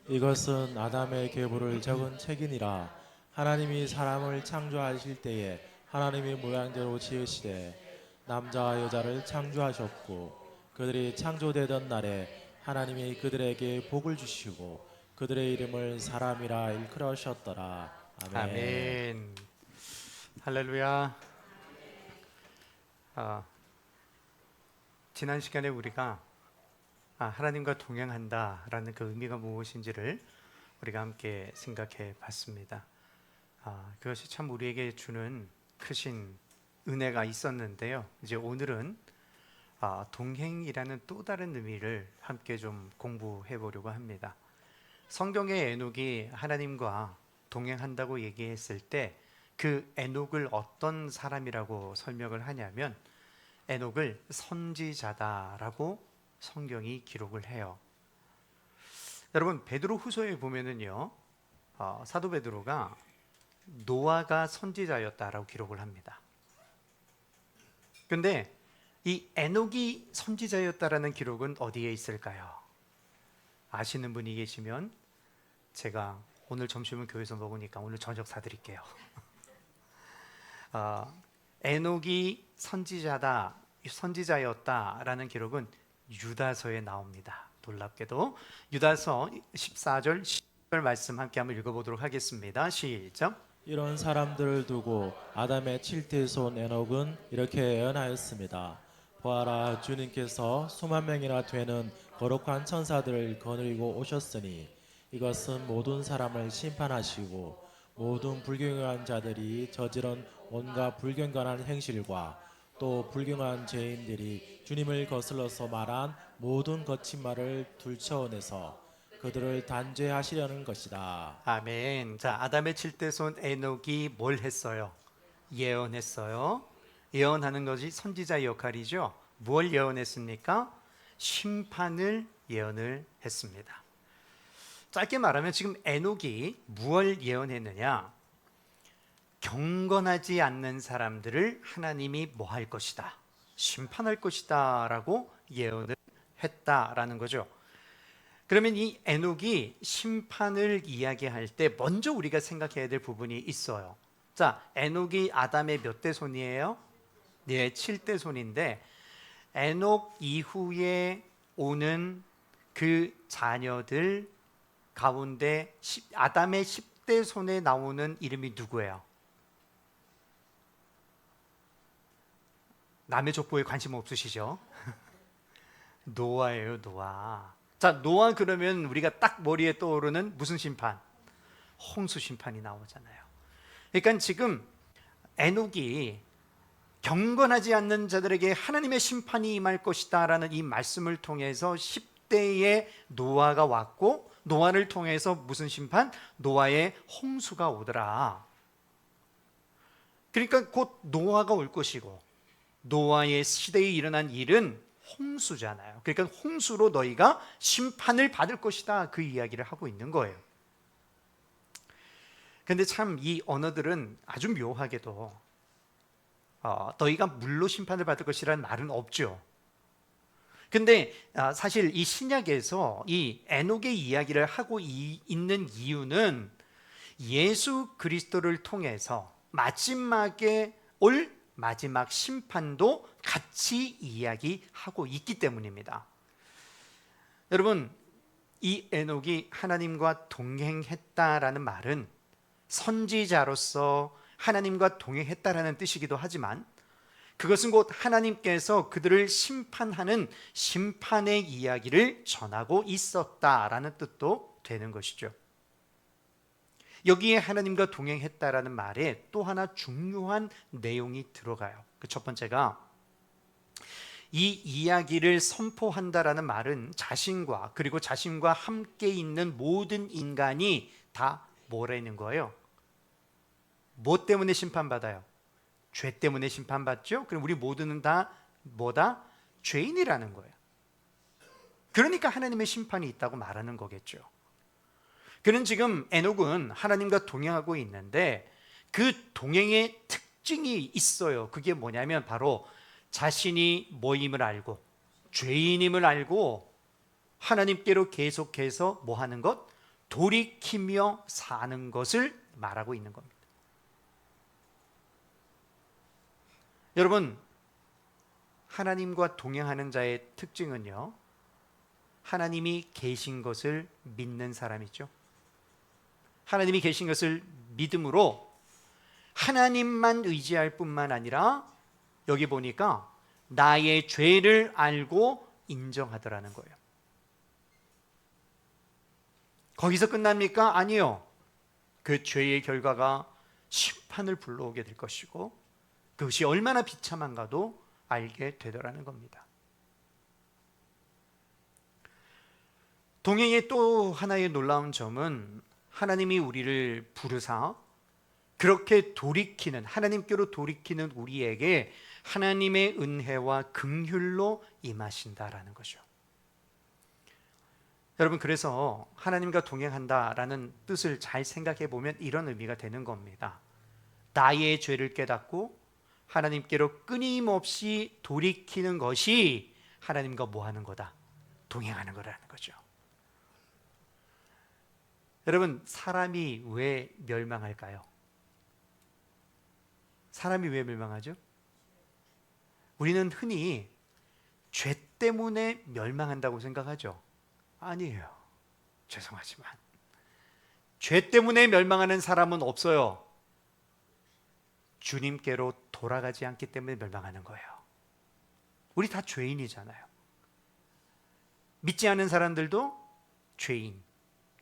이것은 아담의 계보를 적은 책이니라. 하나님이 사람을 창조하실 때에 하나님이 모양대로 지으시되 남자와 여자를 창조하셨고 그들이 창조되던 날에 하나님이 그들에게 복을 주시고 그들의 이름을 사람이라 일컬으셨더라. 아멘. 아멘. 할렐루야. 지난 시간에 우리가 하나님과 동행한다라는 그 의미가 무엇인지를 우리가 함께 생각해 봤습니다. 그것이 참 우리에게 주는 크신 은혜가 있었는데요. 이제 오늘은 동행이라는 또 다른 의미를 함께 좀 공부해 보려고 합니다. 성경의 에녹이 하나님과 동행한다고 얘기했을 때 그 에녹을 어떤 사람이라고 설명을 하냐면 에녹을 선지자다라고 성경이 기록을 해요. 여러분, 베드로 후서에 보면은요, 사도 베드로가 노아가 선지자였다라고 기록을 합니다. 그런데 이 에녹이 선지자였다라는 기록은 어디에 있을까요? 아시는 분이 계시면 제가 오늘 점심은 교회에서 먹으니까 오늘 저녁 사드릴게요. 에녹이 선지자였다라는 기록은 유다서에 나옵니다. 놀랍게도 유다서 14절 10절 말씀 함께 한번 읽어보도록 하겠습니다. 시작. 이런 사람들을 두고 아담의 칠대손 에녹은 이렇게 예언하였습니다. 보아라, 주님께서 수만 명이나 되는 거룩한 천사들을 거느리고 오셨으니 이것은 모든 사람을 심판하시고 모든 불경한 자들이 저지른 온갖 불경건한 행실과 또 불경한 죄인들이 주님을 거슬러서 말한 모든 거친 말을 들춰내서 그들을 단죄하시려는 것이다. 아멘. 자, 아담의 칠대손 에녹이 뭘 했어요? 예언했어요. 예언하는 것이 선지자의 역할이죠. 뭘 예언했습니까? 심판을 예언을 했습니다. 짧게 말하면 지금 에녹이 무엇을 예언했느냐? 경건하지 않는 사람들을 하나님이 뭐 할 것이다? 심판할 것이다 라고 예언을 했다라는 거죠. 그러면 이 에녹이 심판을 이야기할 때 먼저 우리가 생각해야 될 부분이 있어요. 자, 에녹이 아담의 몇 대 손이에요? 네, 7대 손인데 에녹 이후에 오는 그 자녀들 가운데 아담의 10대 손에 나오는 이름이 누구예요? 남의 족보에 관심 없으시죠? 노아예요, 노아. 자, 노아 그러면 우리가 딱 머리에 떠오르는 무슨 심판? 홍수 심판이 나오잖아요. 그러니까 지금 에녹이 경건하지 않는 자들에게 하나님의 심판이 임할 것이다 라는 이 말씀을 통해서 10대의 노아가 왔고 노아를 통해서 무슨 심판? 노아의 홍수가 오더라. 그러니까 곧 노아가 올 것이고 노아의 시대에 일어난 일은 홍수잖아요. 그러니까 홍수로 너희가 심판을 받을 것이다 그 이야기를 하고 있는 거예요. 근데 참 이 언어들은 아주 묘하게도 너희가 물로 심판을 받을 것이라는 말은 없죠. 근데 사실 이 신약에서 이 에녹의 이야기를 하고 있는 이유는 예수 그리스도를 통해서 마지막에 올 마지막 심판도 같이 이야기하고 있기 때문입니다. 여러분, 이 에녹이 하나님과 동행했다라는 말은 선지자로서 하나님과 동행했다라는 뜻이기도 하지만 그것은 곧 하나님께서 그들을 심판하는 심판의 이야기를 전하고 있었다라는 뜻도 되는 것이죠. 여기에 하나님과 동행했다라는 말에 또 하나 중요한 내용이 들어가요. 그 첫 번째가 이 이야기를 선포한다라는 말은 자신과 그리고 자신과 함께 있는 모든 인간이 다 뭐라는 거예요? 뭐 때문에 심판받아요? 죄 때문에 심판받죠? 그럼 우리 모두는 다 뭐다? 죄인이라는 거예요. 그러니까 하나님의 심판이 있다고 말하는 거겠죠. 그는 지금 에녹은 하나님과 동행하고 있는데 그 동행의 특징이 있어요. 그게 뭐냐면 바로 자신이 뭐임을 알고 죄인임을 알고 하나님께로 계속해서 뭐 하는 것? 돌이키며 사는 것을 말하고 있는 겁니다. 여러분, 하나님과 동행하는 자의 특징은요, 하나님이 계신 것을 믿는 사람이죠. 하나님이 계신 것을 믿음으로 하나님만 의지할 뿐만 아니라 여기 보니까 나의 죄를 알고 인정하더라는 거예요. 거기서 끝납니까? 아니요. 그 죄의 결과가 심판을 불러오게 될 것이고 그것이 얼마나 비참한가도 알게 되더라는 겁니다. 동행의 또 하나의 놀라운 점은 하나님이 우리를 부르사 그렇게 돌이키는, 하나님께로 돌이키는 우리에게 하나님의 은혜와 긍휼로 임하신다라는 거죠. 여러분, 그래서 하나님과 동행한다라는 뜻을 잘 생각해 보면 이런 의미가 되는 겁니다. 나의 죄를 깨닫고 하나님께로 끊임없이 돌이키는 것이 하나님과 뭐 하는 거다? 동행하는 거라는 거죠. 여러분, 사람이 왜 멸망할까요? 사람이 왜 멸망하죠? 우리는 흔히 죄 때문에 멸망한다고 생각하죠. 아니에요. 죄송하지만 죄 때문에 멸망하는 사람은 없어요. 주님께로 돌아가지 않기 때문에 멸망하는 거예요. 우리 다 죄인이잖아요. 믿지 않는 사람들도 죄인,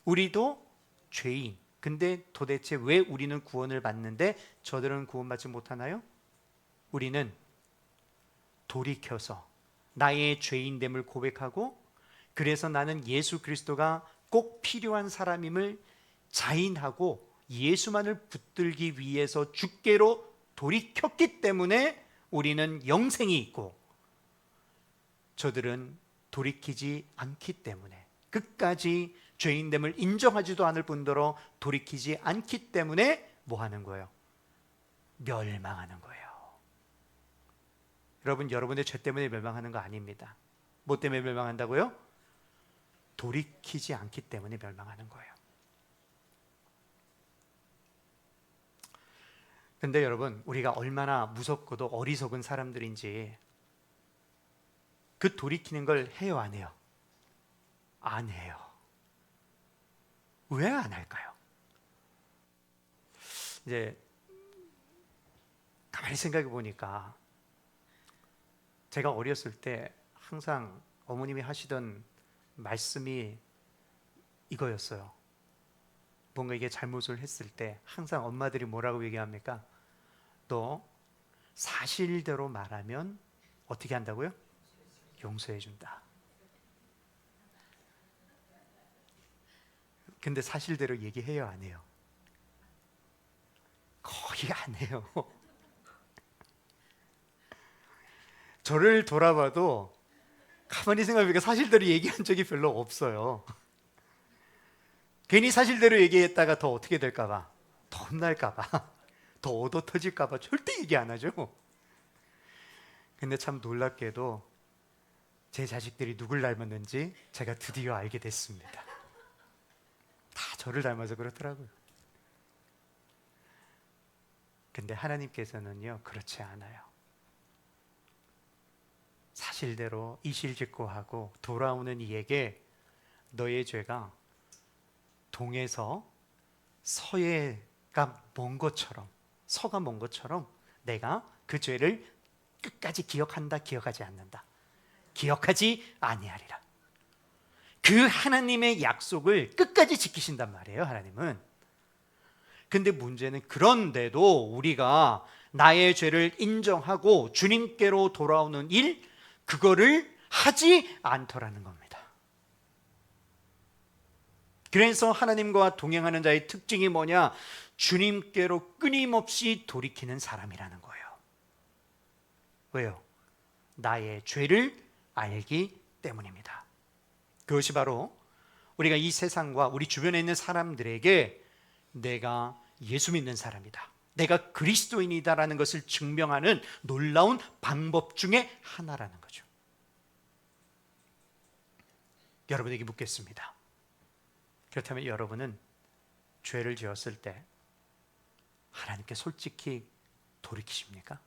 우리도 죄인. 근데 도대체 왜 우리는 구원을 받는데 저들은 구원받지 못하나요? 우리는 돌이켜서 나의 죄인됨을 고백하고 그래서 나는 예수 그리스도가 꼭 필요한 사람임을 자인하고 예수만을 붙들기 위해서 주께로 돌이켰기 때문에 우리는 영생이 있고 저들은 돌이키지 않기 때문에 끝까지 죄인됨을 인정하지도 않을 뿐더러 돌이키지 않기 때문에 뭐 하는 거예요? 멸망하는 거예요. 여러분, 여러분의 죄 때문에 멸망하는 거 아닙니다. 뭐 때문에 멸망한다고요? 돌이키지 않기 때문에 멸망하는 거예요. 근데 여러분, 우리가 얼마나 무섭고도 어리석은 사람들인지 그 돌이키는 걸 해요, 안 해요? 안 해요. 왜 안 할까요? 이제 가만히 생각해 보니까 제가 어렸을 때 항상 어머님이 하시던 말씀이 이거였어요. 뭔가 이게 잘못을 했을 때 항상 엄마들이 뭐라고 얘기합니까? 너 사실대로 말하면 어떻게 한다고요? 용서해 준다. 근데 사실대로 얘기해요, 안 해요? 거의 안 해요. 저를 돌아봐도 가만히 생각해보니까 사실대로 얘기한 적이 별로 없어요. 괜히 사실대로 얘기했다가 더 어떻게 될까봐, 더 혼날까봐, 더 얻어 터질까봐 절대 얘기 안 하죠. 근데 참 놀랍게도 제 자식들이 누굴 닮았는지 제가 드디어 알게 됐습니다. 다 저를 닮아서 그렇더라고요. 근데 하나님께서는요, 그렇지 않아요. 사실대로 이실직고하고 돌아오는 이에게 너의 죄가 동에서 서해가 먼 것처럼, 서가 먼 것처럼 내가 그 죄를 끝까지 기억한다, 기억하지 않는다. 기억하지 아니하리라. 그 하나님의 약속을 끝까지 지키신단 말이에요, 하나님은. 근데 문제는 그런데도 우리가 나의 죄를 인정하고 주님께로 돌아오는 일, 그거를 하지 않더라는 겁니다. 그래서 하나님과 동행하는 자의 특징이 뭐냐? 주님께로 끊임없이 돌이키는 사람이라는 거예요. 왜요? 나의 죄를 알기 때문입니다. 그것이 바로 우리가 이 세상과 우리 주변에 있는 사람들에게 내가 예수 믿는 사람이다, 내가 그리스도인이다라는 것을 증명하는 놀라운 방법 중에 하나라는 거죠. 여러분에게 묻겠습니다. 그렇다면 여러분은 죄를 지었을 때 하나님께 솔직히 돌이키십니까?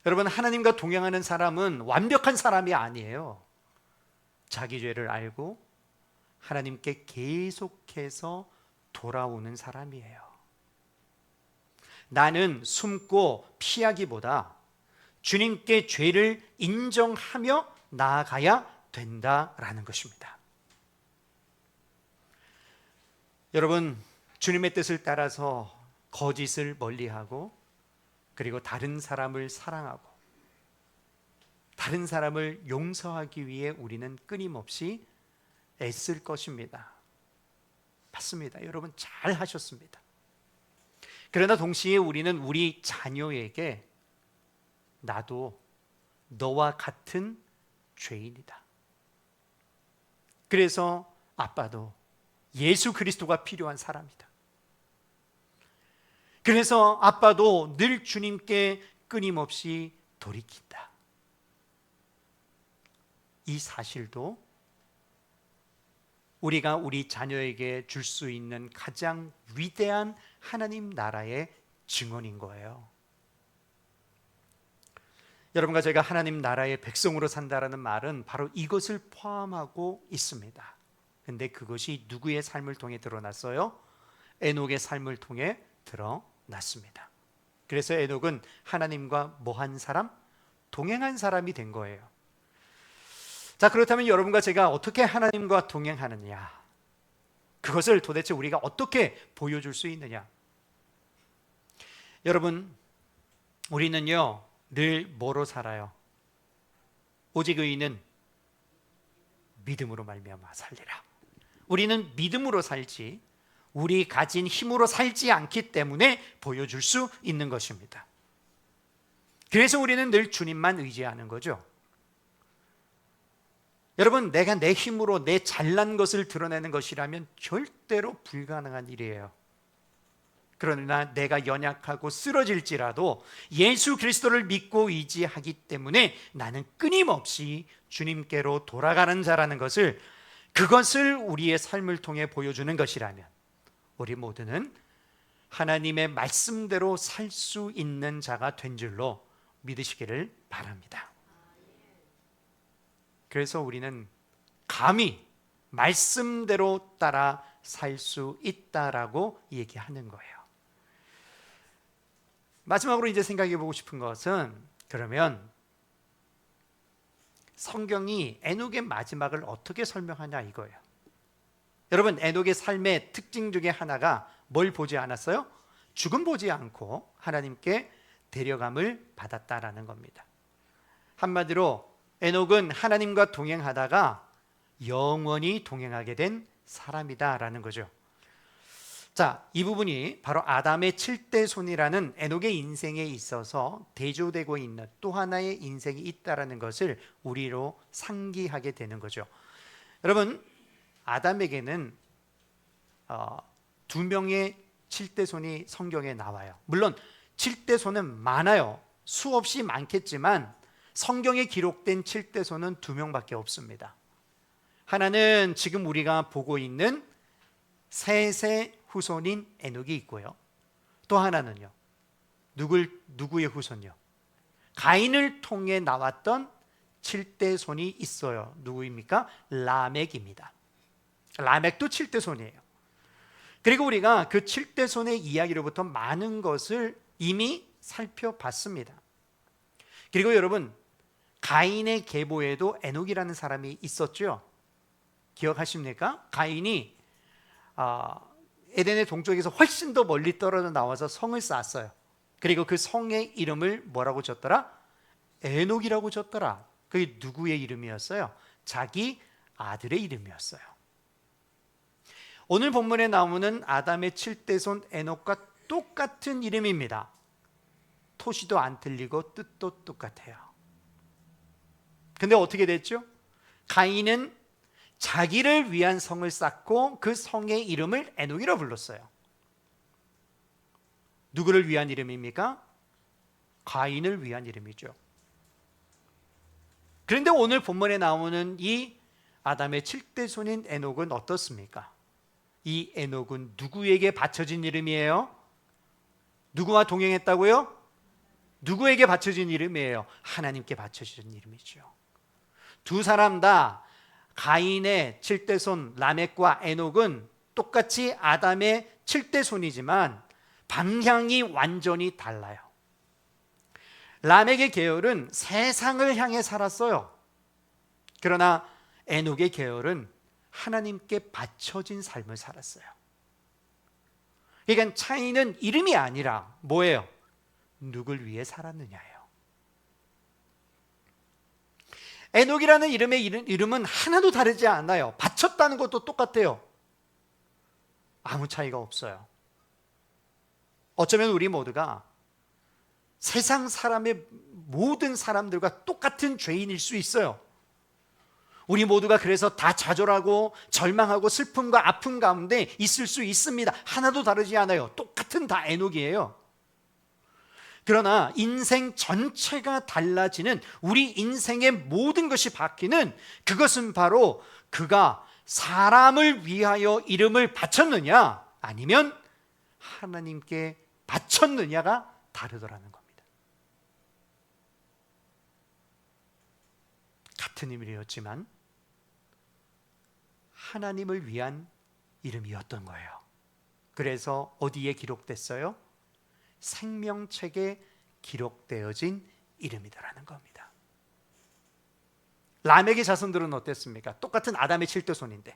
여러분, 하나님과 동행하는 사람은 완벽한 사람이 아니에요. 자기 죄를 알고 하나님께 계속해서 돌아오는 사람이에요. 나는 숨고 피하기보다 주님께 죄를 인정하며 나아가야 된다라는 것입니다. 여러분, 주님의 뜻을 따라서 거짓을 멀리하고 그리고 다른 사람을 사랑하고 다른 사람을 용서하기 위해 우리는 끊임없이 애쓸 것입니다. 맞습니다. 여러분, 잘 하셨습니다. 그러나 동시에 우리는 우리 자녀에게 나도 너와 같은 죄인이다. 그래서 아빠도 예수 그리스도가 필요한 사람이다. 그래서 아빠도 늘 주님께 끊임없이 돌이킨다. 이 사실도 우리가 우리 자녀에게 줄 수 있는 가장 위대한 하나님 나라의 증언인 거예요. 여러분과 제가 하나님 나라의 백성으로 산다라는 말은 바로 이것을 포함하고 있습니다. 근데 그것이 누구의 삶을 통해 드러났어요? 에녹의 삶을 통해 드러났습니다. 그래서 에녹은 하나님과 뭐한 사람? 동행한 사람이 된 거예요. 자, 그렇다면 여러분과 제가 어떻게 하나님과 동행하느냐? 그것을 도대체 우리가 어떻게 보여줄 수 있느냐? 여러분, 우리는요 늘 뭐로 살아요? 오직 의인은 믿음으로 말미암아 살리라. 우리는 믿음으로 살지 우리 가진 힘으로 살지 않기 때문에 보여줄 수 있는 것입니다. 그래서 우리는 늘 주님만 의지하는 거죠. 여러분, 내가 내 힘으로 내 잘난 것을 드러내는 것이라면 절대로 불가능한 일이에요. 그러나 내가 연약하고 쓰러질지라도 예수 그리스도를 믿고 의지하기 때문에 나는 끊임없이 주님께로 돌아가는 자라는 것을, 그것을 우리의 삶을 통해 보여주는 것이라면 우리 모두는 하나님의 말씀대로 살 수 있는 자가 된 줄로 믿으시기를 바랍니다. 그래서 우리는 감히 말씀대로 따라 살 수 있다라고 얘기하는 거예요. 마지막으로 이제 생각해 보고 싶은 것은, 그러면 성경이 에녹의 마지막을 어떻게 설명하냐 이거예요. 여러분, 에녹의 삶의 특징 중에 하나가 뭘 보지 않았어요? 죽음 보지 않고 하나님께 데려감을 받았다라는 겁니다. 한마디로 에녹은 하나님과 동행하다가 영원히 동행하게 된 사람이다라는 거죠. 자, 이 부분이 바로 아담의 7대 손이라는 에녹의 인생에 있어서 대조되고 있는 또 하나의 인생이 있다라는 것을 우리로 상기하게 되는 거죠. 여러분, 아담에게는 두 명의 7대 손이 성경에 나와요. 물론 7대 손은 많아요. 수없이 많겠지만 성경에 기록된 7대 손은 두 명밖에 없습니다. 하나는 지금 우리가 보고 있는 셋의 후손인 에녹이 있고요. 또 하나는요, 누구의 후손이요? 가인을 통해 나왔던 7대 손이 있어요. 누구입니까? 라멕입니다. 라멕도 7대 손이에요. 그리고 우리가 그 7대 손의 이야기로부터 많은 것을 이미 살펴봤습니다. 그리고 여러분, 가인의 계보에도 에녹이라는 사람이 있었죠. 기억하십니까? 가인이 에덴의 동쪽에서 훨씬 더 멀리 떨어져 나와서 성을 쌓았어요. 그리고 그 성의 이름을 뭐라고 줬더라? 에녹이라고 줬더라. 그게 누구의 이름이었어요? 자기 아들의 이름이었어요. 오늘 본문에 나오는 아담의 7대 손 에녹과 똑같은 이름입니다. 토시도 안 틀리고 뜻도 똑같아요. 근데 어떻게 됐죠? 가인은 자기를 위한 성을 쌓고 그 성의 이름을 에녹이라고 불렀어요. 누구를 위한 이름입니까? 가인을 위한 이름이죠. 그런데 오늘 본문에 나오는 이 아담의 7대 손인 에녹은 어떻습니까? 이 에녹은 누구에게 바쳐진 이름이에요? 누구와 동행했다고요? 누구에게 바쳐진 이름이에요? 하나님께 바쳐진 이름이죠. 두 사람 다 가인의 7대 손 라멕과 에녹은 똑같이 아담의 7대 손이지만 방향이 완전히 달라요. 라멕의 계열은 세상을 향해 살았어요. 그러나 에녹의 계열은 하나님께 바쳐진 삶을 살았어요. 그러니까 차이는 이름이 아니라 뭐예요? 누굴 위해 살았느냐예요. 에녹이라는 이름은 하나도 다르지 않아요. 바쳤다는 것도 똑같아요. 아무 차이가 없어요. 어쩌면 우리 모두가 세상 사람의 모든 사람들과 똑같은 죄인일 수 있어요. 우리 모두가 그래서 다 좌절하고 절망하고 슬픔과 아픔 가운데 있을 수 있습니다. 하나도 다르지 않아요. 똑같은 다 에녹이에요. 그러나 인생 전체가 달라지는, 우리 인생의 모든 것이 바뀌는, 그것은 바로 그가 사람을 위하여 이름을 바쳤느냐 아니면 하나님께 바쳤느냐가 다르더라는 겁니다. 같은 이름이었지만 하나님을 위한 이름이었던 거예요. 그래서 어디에 기록됐어요? 생명책에 기록되어진 이름이다라는 겁니다. 라멕의 자손들은 어땠습니까? 똑같은 아담의 7대 손인데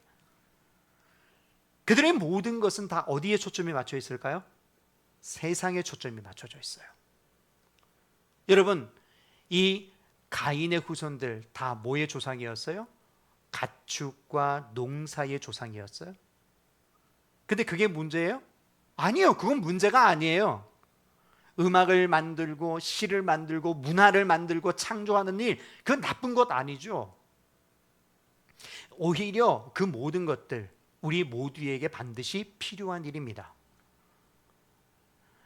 그들의 모든 것은 다 어디에 초점이 맞춰 있을까요? 세상에 초점이 맞춰져 있어요. 여러분, 이 가인의 후손들 다 뭐의 조상이었어요? 가축과 농사의 조상이었어요. 근데 그게 문제예요? 아니요, 그건 문제가 아니에요. 음악을 만들고 시를 만들고 문화를 만들고 창조하는 일, 그건 나쁜 것 아니죠. 오히려 그 모든 것들 우리 모두에게 반드시 필요한 일입니다.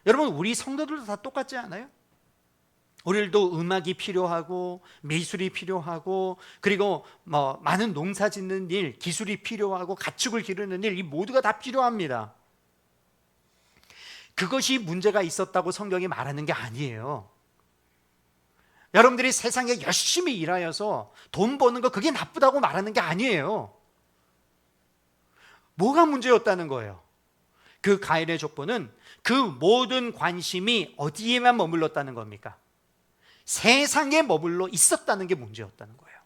여러분, 우리 성도들도 다 똑같지 않아요? 우리들도 음악이 필요하고 미술이 필요하고 그리고 많은 농사 짓는 일, 기술이 필요하고 가축을 기르는 일, 이 모두가 다 필요합니다. 그것이 문제가 있었다고 성경이 말하는 게 아니에요. 여러분들이 세상에 열심히 일하여서 돈 버는 거, 그게 나쁘다고 말하는 게 아니에요. 뭐가 문제였다는 거예요? 그 가인의 족보는 그 모든 관심이 어디에만 머물렀다는 겁니까? 세상에 머물러 있었다는 게 문제였다는 거예요.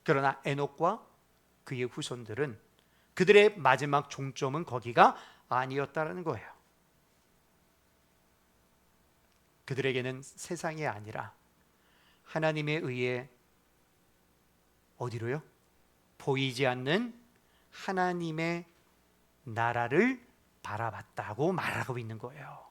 그러나 에녹과 그의 후손들은 그들의 마지막 종점은 거기가 아니었다는 거예요. 그들에게는 세상이 아니라 하나님에 의해 어디로요? 보이지 않는 하나님의 나라를 바라봤다고 말하고 있는 거예요.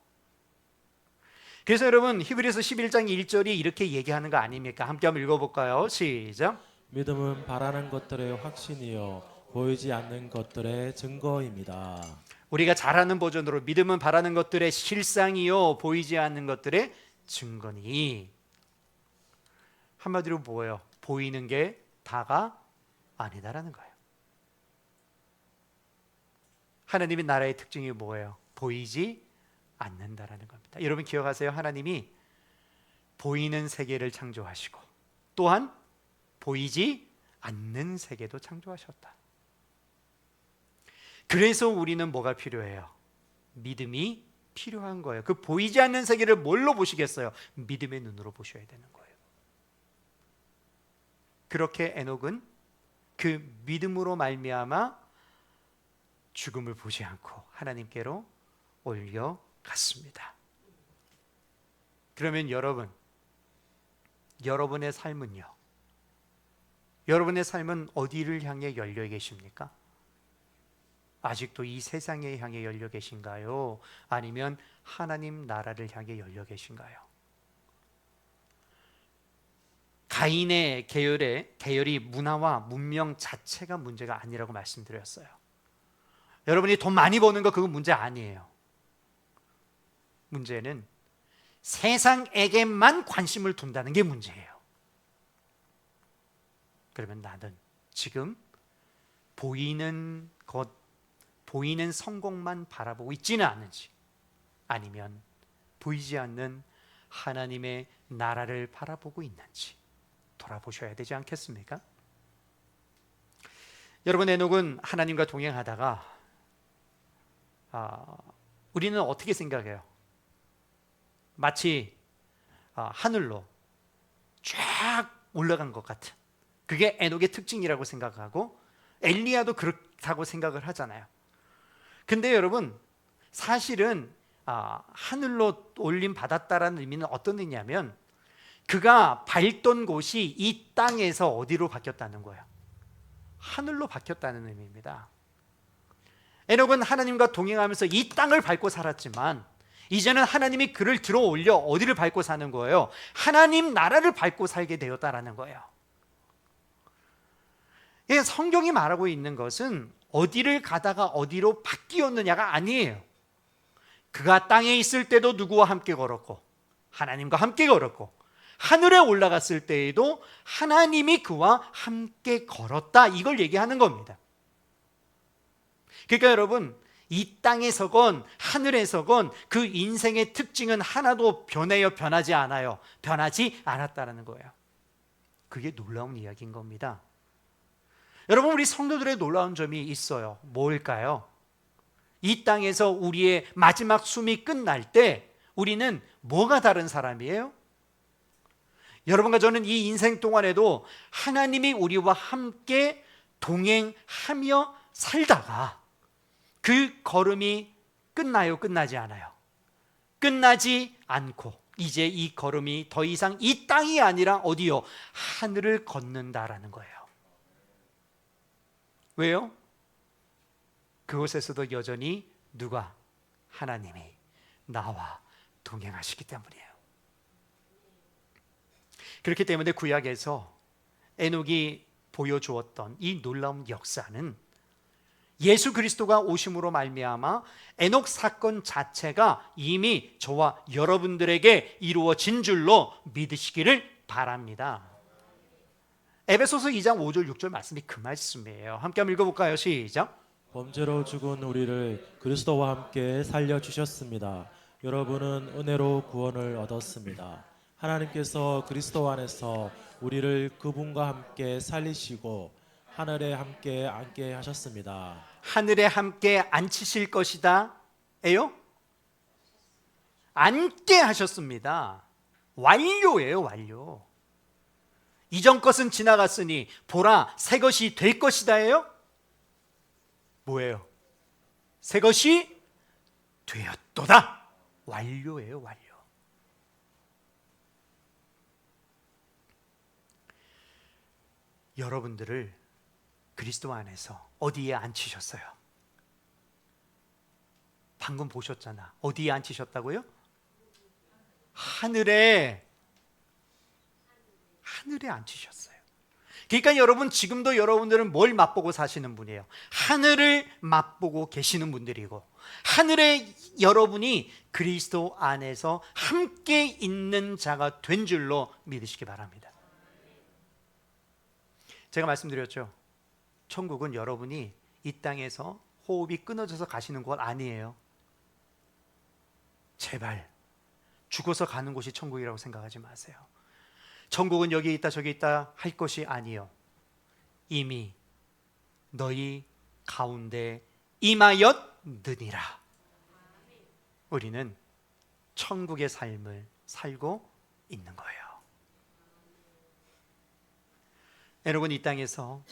그래서 여러분, 히브리서 11장 1절이 이렇게 얘기하는 거 아닙니까? 함께 한번 읽어볼까요? 시작. 믿음은 바라는 것들의 확신이요 보이지 않는 것들의 증거입니다. 우리가 잘 아는 버전으로 믿음은 바라는 것들의 실상이요 보이지 않는 것들의 증거니. 한마디로 뭐예요? 보이는 게 다가 아니다라는 거예요. 하나님의 나라의 특징이 뭐예요? 보이지 않는다라는 겁니다. 여러분 기억하세요? 하나님이 보이는 세계를 창조하시고 또한 보이지 않는 세계도 창조하셨다. 그래서 우리는 뭐가 필요해요? 믿음이 필요한 거예요. 그 보이지 않는 세계를 뭘로 보시겠어요? 믿음의 눈으로 보셔야 되는 거예요. 그렇게 에녹은 그 믿음으로 말미암아 죽음을 보지 않고 하나님께로 올려갔습니다. 그러면 여러분의 삶은요? 여러분의 삶은 어디를 향해 열려 계십니까? 아직도 이 세상에 향해 열려 계신가요? 아니면 하나님 나라를 향해 열려 계신가요? 가인의 계열이 문화와 문명 자체가 문제가 아니라고 말씀드렸어요. 여러분이 돈 많이 버는 거 그건 문제 아니에요. 문제는 세상에게만 관심을 둔다는 게 문제예요. 그러면 나는 지금 보이는 것, 보이는 성공만 바라보고 있지는 않은지, 아니면 보이지 않는 하나님의 나라를 바라보고 있는지 돌아보셔야 되지 않겠습니까? 여러분, 에녹은 하나님과 동행하다가 우리는 어떻게 생각해요? 마치 하늘로 쫙 올라간 것 같은, 그게 에녹의 특징이라고 생각하고 엘리야도 그렇다고 생각을 하잖아요. 근데 여러분, 사실은 하늘로 올림 받았다라는 의미는 어떤 의미냐면, 그가 밟던 곳이 이 땅에서 어디로 바뀌었다는 거예요? 하늘로 바뀌었다는 의미입니다. 에녹은 하나님과 동행하면서 이 땅을 밟고 살았지만, 이제는 하나님이 그를 들어 올려 어디를 밟고 사는 거예요? 하나님 나라를 밟고 살게 되었다라는 거예요. 성경이 말하고 있는 것은 어디를 가다가 어디로 바뀌었느냐가 아니에요. 그가 땅에 있을 때도 누구와 함께 걸었고 하나님과 함께 걸었고, 하늘에 올라갔을 때에도 하나님이 그와 함께 걸었다, 이걸 얘기하는 겁니다. 그러니까 여러분, 이 땅에서건 하늘에서건 그 인생의 특징은 하나도 변하지 않아요. 변하지 않았다는 거예요. 그게 놀라운 이야기인 겁니다. 여러분, 우리 성도들의 놀라운 점이 있어요. 뭘까요? 이 땅에서 우리의 마지막 숨이 끝날 때 우리는 뭐가 다른 사람이에요? 여러분과 저는 이 인생 동안에도 하나님이 우리와 함께 동행하며 살다가 그 걸음이 끝나요? 끝나지 않아요? 끝나지 않고 이제 이 걸음이 더 이상 이 땅이 아니라 어디요? 하늘을 걷는다라는 거예요. 왜요? 그곳에서도 여전히 누가? 하나님이 나와 동행하시기 때문이에요. 그렇기 때문에 구약에서 에녹이 보여주었던 이 놀라운 역사는 예수 그리스도가 오심으로 말미암아 에녹 사건 자체가 이미 저와 여러분들에게 이루어진 줄로 믿으시기를 바랍니다. 에베소서 2장 5절 6절 말씀이 그 말씀이에요. 함께 한번 읽어볼까요? 시작. 범죄로 죽은 우리를 그리스도와 함께 살려주셨습니다. 여러분은 은혜로 구원을 얻었습니다. 하나님께서 그리스도 안에서 우리를 그분과 함께 살리시고 하늘에 함께 앉게 하셨습니다. 하늘에 함께 앉히실 것이다 에요? 앉게 하셨습니다. 완료예요, 완료. 이전 것은 지나갔으니 보라 새 것이 될 것이다예요? 뭐예요? 새 것이 되었도다. 완료예요, 완료. 여러분들을 그리스도 안에서 어디에 앉히셨어요? 방금 보셨잖아. 어디에 앉히셨다고요? 하늘에 앉히셨어요. 그러니까 여러분, 지금도 여러분들은 뭘 맛보고 사시는 분이에요? 하늘을 맛보고 계시는 분들이고, 하늘에 여러분이 그리스도 안에서 함께 있는 자가 된 줄로 믿으시기 바랍니다. 제가 말씀드렸죠. 천국은 여러분이 이 땅에서 호흡이 끊어져서 가시는 곳 아니에요. 제발 죽어서 가는 곳이 천국이라고 생각하지 마세요. 천국은 여기 있다 저기 있다 할 것이 아니요, 이미 너희 가운데 임하였느니라. 우리는 천국의 삶을 살고 있는 거예요. 여러분, 이 땅에서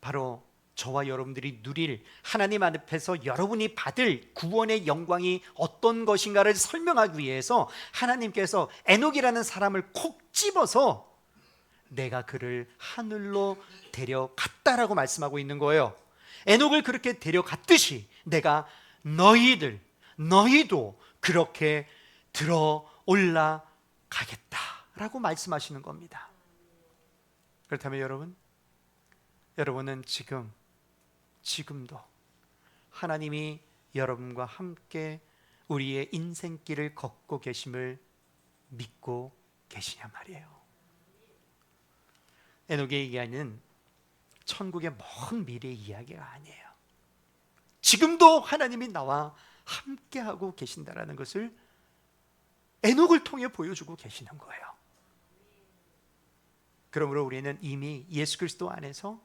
바로 저와 여러분들이 누릴 하나님 앞에서 여러분이 받을 구원의 영광이 어떤 것인가를 설명하기 위해서 하나님께서 에녹이라는 사람을 콕 집어서 내가 그를 하늘로 데려갔다라고 말씀하고 있는 거예요. 에녹을 그렇게 데려갔듯이 내가 너희도 그렇게 들어 올라가겠다라고 말씀하시는 겁니다. 그렇다면 여러분은 지금도 하나님이 여러분과 함께 우리의 인생길을 걷고 계심을 믿고 계시냐 말이에요. 에녹의 이야기는 천국의 먼 미래의 이야기가 아니에요. 지금도 하나님이 나와 함께하고 계신다라는 것을 에녹을 통해 보여주고 계시는 거예요. 그러므로 우리는 이미 예수 그리스도 안에서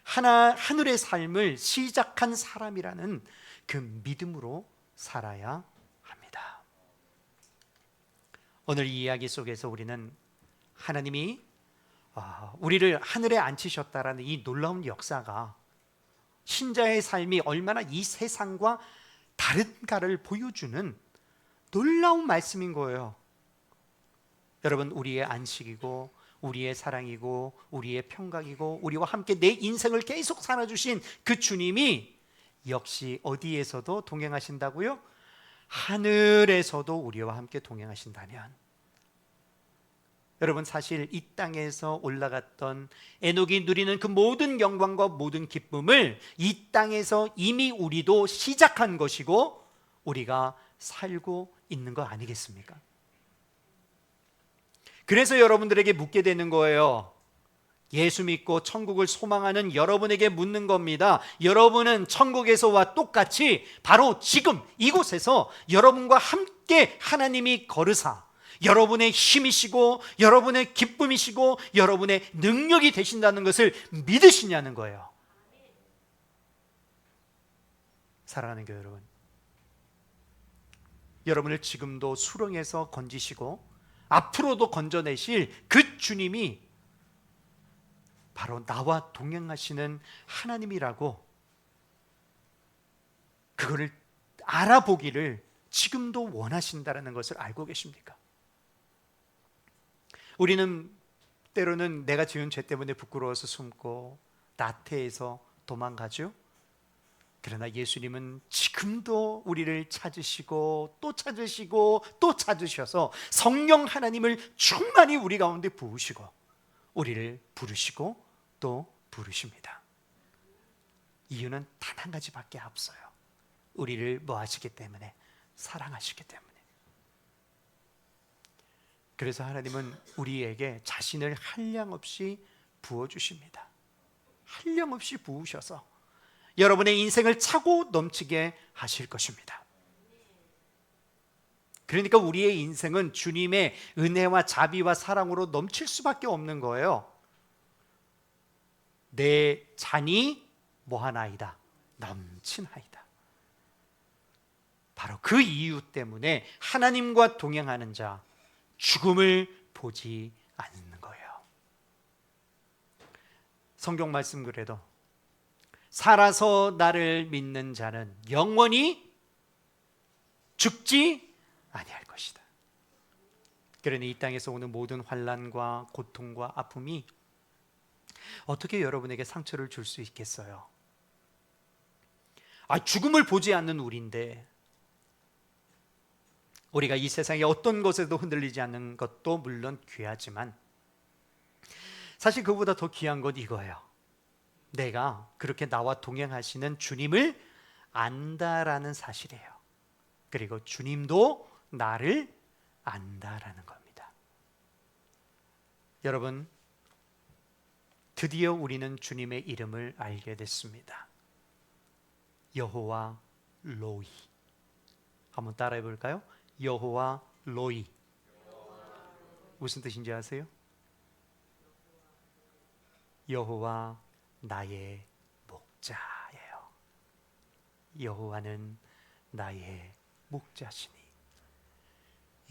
하늘의 삶을 시작한 사람이라는 그 믿음으로 살아야 합니다. 오늘 이 이야기 속에서 우리는 하나님이 우리를 하늘에 앉히셨다라는 이 놀라운 역사가 신자의 삶이 얼마나 이 세상과 다른가를 보여주는 놀라운 말씀인 거예요. 여러분, 우리의 안식이고 우리의 사랑이고 우리의 평강이고 우리와 함께 내 인생을 계속 살아주신 그 주님이 역시 어디에서도 동행하신다고요? 하늘에서도 우리와 함께 동행하신다면, 여러분, 사실 이 땅에서 올라갔던 에녹이 누리는 그 모든 영광과 모든 기쁨을 이 땅에서 이미 우리도 시작한 것이고 우리가 살고 있는 거 아니겠습니까? 그래서 여러분들에게 묻게 되는 거예요. 예수 믿고 천국을 소망하는 여러분에게 묻는 겁니다. 여러분은 천국에서와 똑같이 바로 지금 이곳에서 여러분과 함께 하나님이 걸으사 여러분의 힘이시고 여러분의 기쁨이시고 여러분의 능력이 되신다는 것을 믿으시냐는 거예요. 사랑하는 교회 여러분, 여러분을 지금도 수렁에서 건지시고 앞으로도 건져내실 그 주님이 바로 나와 동행하시는 하나님이라고, 그거를 알아보기를 지금도 원하신다는 것을 알고 계십니까? 우리는 때로는 내가 지은 죄 때문에 부끄러워서 숨고 나태해서 도망가죠. 그러나 예수님은 지금도 우리를 찾으시고 또 찾으시고 또 찾으셔서 성령 하나님을 충만히 우리 가운데 부으시고 우리를 부르시고 또 부르십니다. 이유는 단 한 가지밖에 없어요. 우리를 뭐 하시기 때문에? 사랑하시기 때문에. 그래서 하나님은 우리에게 자신을 한량없이 부어주십니다. 한량없이 부으셔서 여러분의 인생을 차고 넘치게 하실 것입니다. 그러니까 우리의 인생은 주님의 은혜와 자비와 사랑으로 넘칠 수밖에 없는 거예요. 내 잔이 뭐하나이다? 넘치나이다. 바로 그 이유 때문에 하나님과 동행하는 자 죽음을 보지 않는 거예요. 성경 말씀 그래도 살아서 나를 믿는 자는 영원히 죽지 아니할 것이다. 그러니 이 땅에서 오는 모든 환난과 고통과 아픔이 어떻게 여러분에게 상처를 줄 수 있겠어요? 죽음을 보지 않는 우리인데, 우리가 이 세상의 어떤 것에도 흔들리지 않는 것도 물론 귀하지만 사실 그보다 더 귀한 건 이거예요. 내가 그렇게 나와 동행하시는 주님을 안다라는 사실이에요. 그리고 주님도 나를 안다라는 겁니다. 여러분, 드디어 우리는 주님의 이름을 알게 됐습니다. 여호와 로이. 한번 따라해 볼까요? 여호와 로이. 무슨 뜻인지 아세요? 여호와 나의 목자예요. 여호와는 나의 목자시니.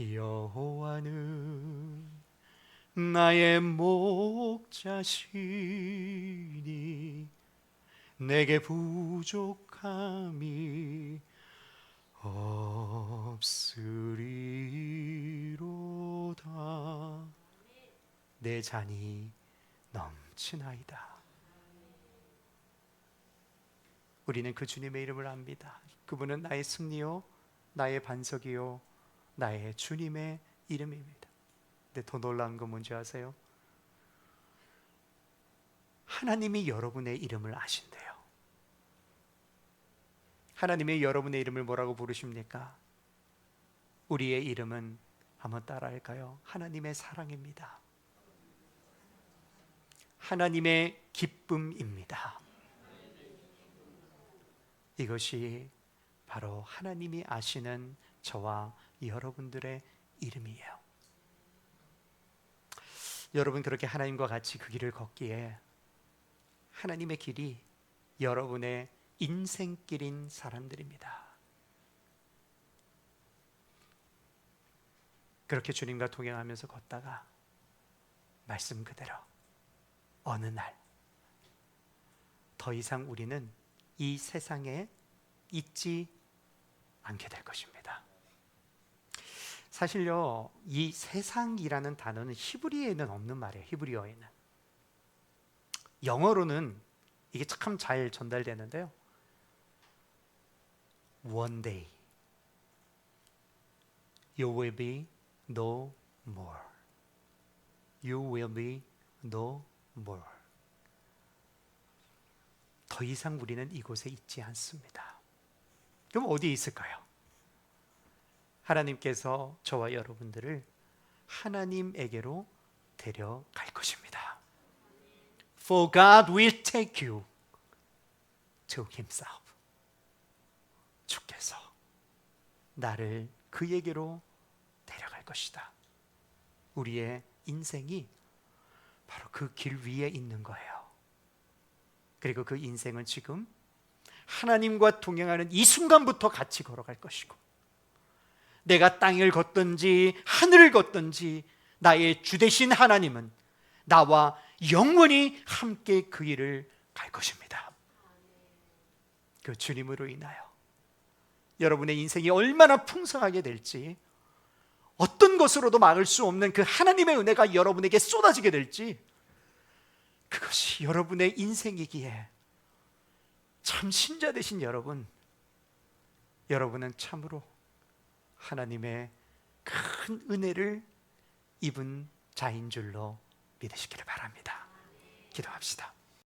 여호와는 나의 목자시니 내게 부족함이 없으리로다. 내 잔이 넘치나이다. 우리는 그 주님의 이름을 압니다. 그분은 나의 승리요, 나의 반석이요, 나의 주님의 이름입니다. 근데 더 놀라운 건 뭔지 아세요? 하나님이 여러분의 이름을 아신대요. 하나님이 여러분의 이름을 뭐라고 부르십니까? 우리의 이름은 한번 따라할까요? 하나님의 사랑입니다. 하나님의 기쁨입니다. 이것이 바로 하나님이 아시는 저와 여러분들의 이름이에요. 여러분 그렇게 하나님과 같이 그 길을 걷기에 하나님의 길이 여러분의 인생길인 사람들입니다. 그렇게 주님과 동행하면서 걷다가 말씀 그대로 어느 날 더 이상 우리는 이 세상에 있지 않게 될 것입니다. 사실요, 이 세상이라는 단어는 히브리어에는 없는 말이에요. 히브리어에는. 영어로는 이게 참 잘 전달되는데요. One day you will be no more. You will be no more. 더 이상 우리는 이곳에 있지 않습니다. 그럼 어디에 있을까요? 하나님께서 저와 여러분들을 하나님에게로 데려갈 것입니다. For God will take you to Himself. 주께서 나를 그에게로 데려갈 것이다. 우리의 인생이 바로 그 길 위에 있는 거예요. 그리고 그 인생은 지금 하나님과 동행하는 이 순간부터 같이 걸어갈 것이고, 내가 땅을 걷든지 하늘을 걷든지 나의 주 되신 하나님은 나와 영원히 함께 그 길을 갈 것입니다. 그 주님으로 인하여 여러분의 인생이 얼마나 풍성하게 될지, 어떤 것으로도 막을 수 없는 그 하나님의 은혜가 여러분에게 쏟아지게 될지, 그것이 여러분의 인생이기에 참 신자 되신 여러분은 참으로 하나님의 큰 은혜를 입은 자인 줄로 믿으시기를 바랍니다. 기도합시다.